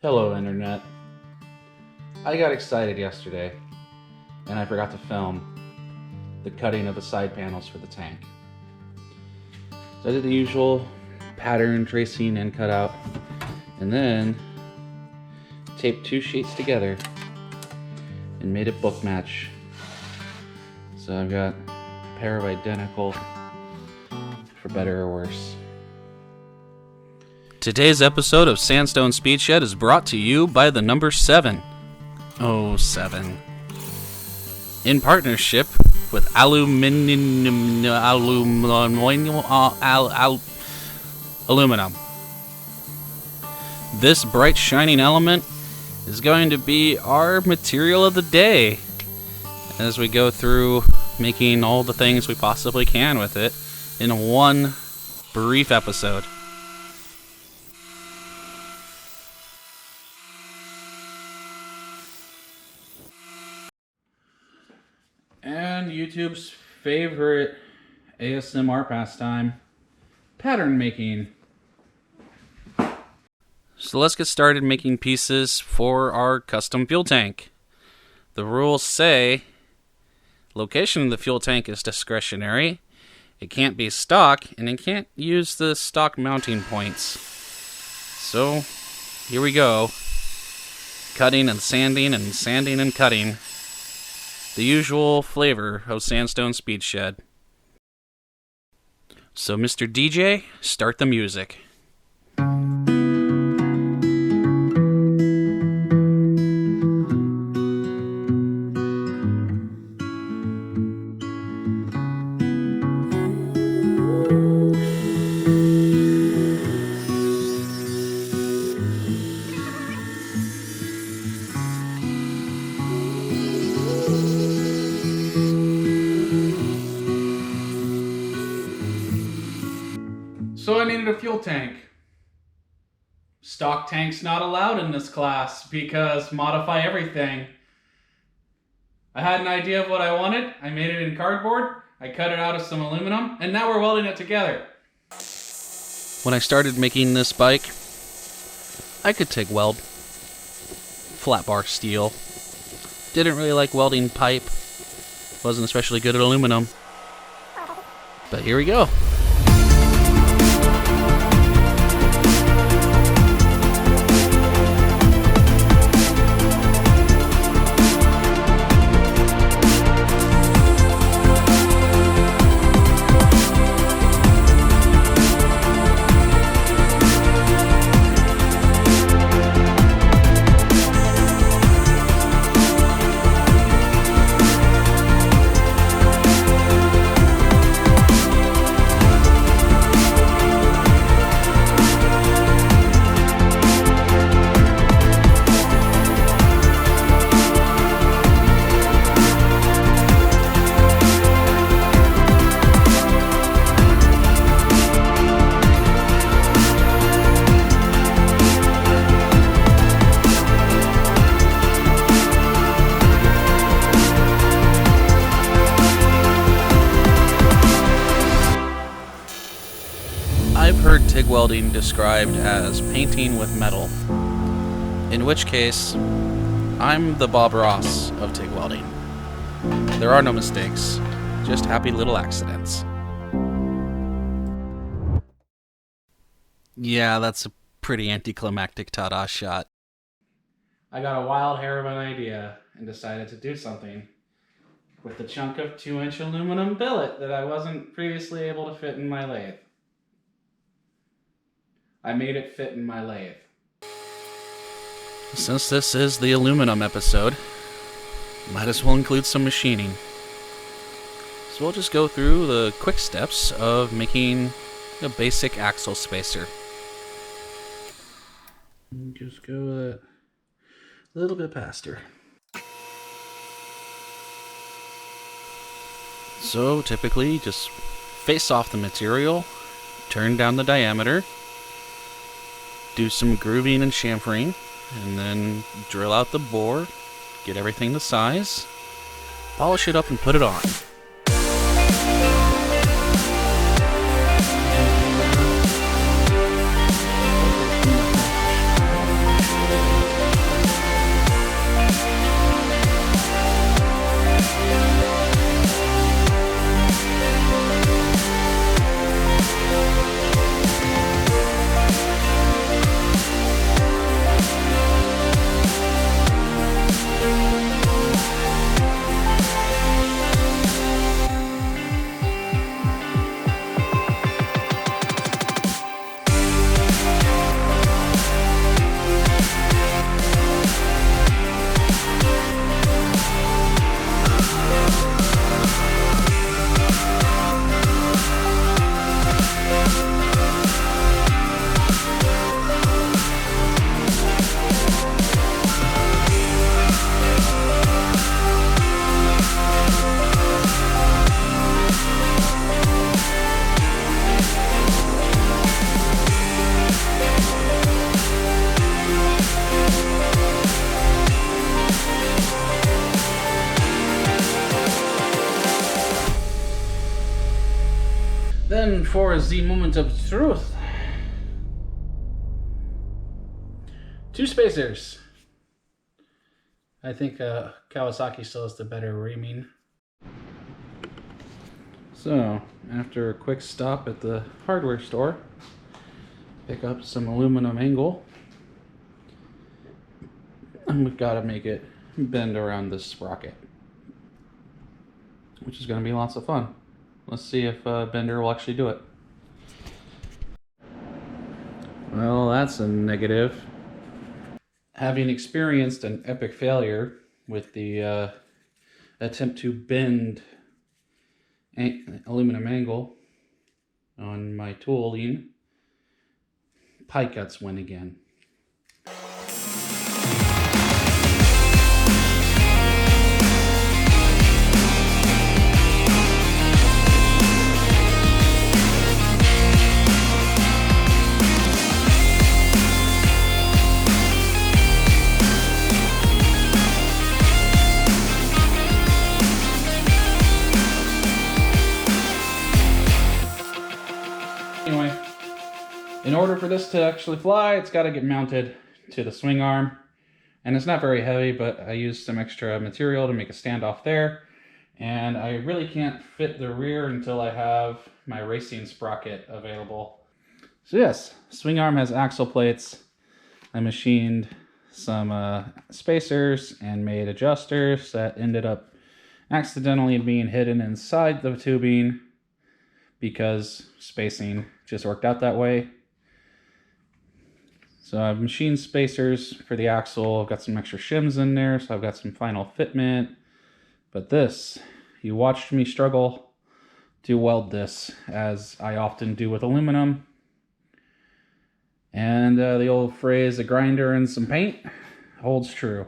Hello, Internet. I got excited yesterday, and I forgot to film the cutting of the side panels for the tank. So I did the usual pattern tracing and cutout, and then taped two sheets together and made it book match. So I've got a pair of identical, for better or worse. Today's episode of Sandstone Speed Shed is brought to you by the number 7. Oh, 7. In partnership with aluminium. This bright shining element is going to be our material of the day as we go through making all the things we possibly can with it in one brief episode. And YouTube's favorite ASMR pastime, pattern making. So let's get started making pieces for our custom fuel tank. The rules say location of the fuel tank is discretionary. It can't be stock, and it can't use the stock mounting points. So here we go. Cutting and sanding and sanding and cutting. The usual flavor of Sandstone Speed Shed. So, Mr. DJ, start the music. So I needed a fuel tank. Stock tanks not allowed in this class because modify everything. I had an idea of what I wanted. I made it in cardboard. I cut it out of some aluminum, and now we're welding it together. When I started making this bike, I could TIG weld. Flat bar steel. Didn't really like welding pipe. Wasn't especially good at aluminum. But here we go. I've heard TIG welding described as painting with metal, in which case, I'm the Bob Ross of TIG welding. There are no mistakes, just happy little accidents. Yeah, that's a pretty anticlimactic ta-da shot. I got a wild hair of an idea and decided to do something with the chunk of 2-inch aluminum billet that I wasn't previously able to fit in my lathe. I made it fit in my lathe. Since this is the aluminum episode, might as well include some machining. So we'll just go through the quick steps of making a basic axle spacer. Just go a little bit past her. So typically just face off the material, turn down the diameter, do some grooving and chamfering, and then drill out the bore, get everything to size, polish it up and put it on. for the moment of truth. 2 spacers. I think Kawasaki still has the better reaming. So, after a quick stop at the hardware store, pick up some aluminum angle, and we've got to make it bend around this sprocket, which is going to be lots of fun. Let's see if Bender will actually do it. Well, that's a negative. Having experienced an epic failure with the attempt to bend aluminum angle on my tooling, pie cuts win again. Anyway, in order for this to actually fly, it's got to get mounted to the swing arm. And it's not very heavy, but I used some extra material to make a standoff there. And I really can't fit the rear until I have my racing sprocket available. So yes, swing arm has axle plates. I machined some spacers and made adjusters that ended up accidentally being hidden inside the tubing because spacing just worked out that way. So I've machined spacers for the axle. I've got some extra shims in there, so I've got some final fitment. But this, you watched me struggle to weld this, as I often do with aluminum. And the old phrase, a grinder and some paint, holds true.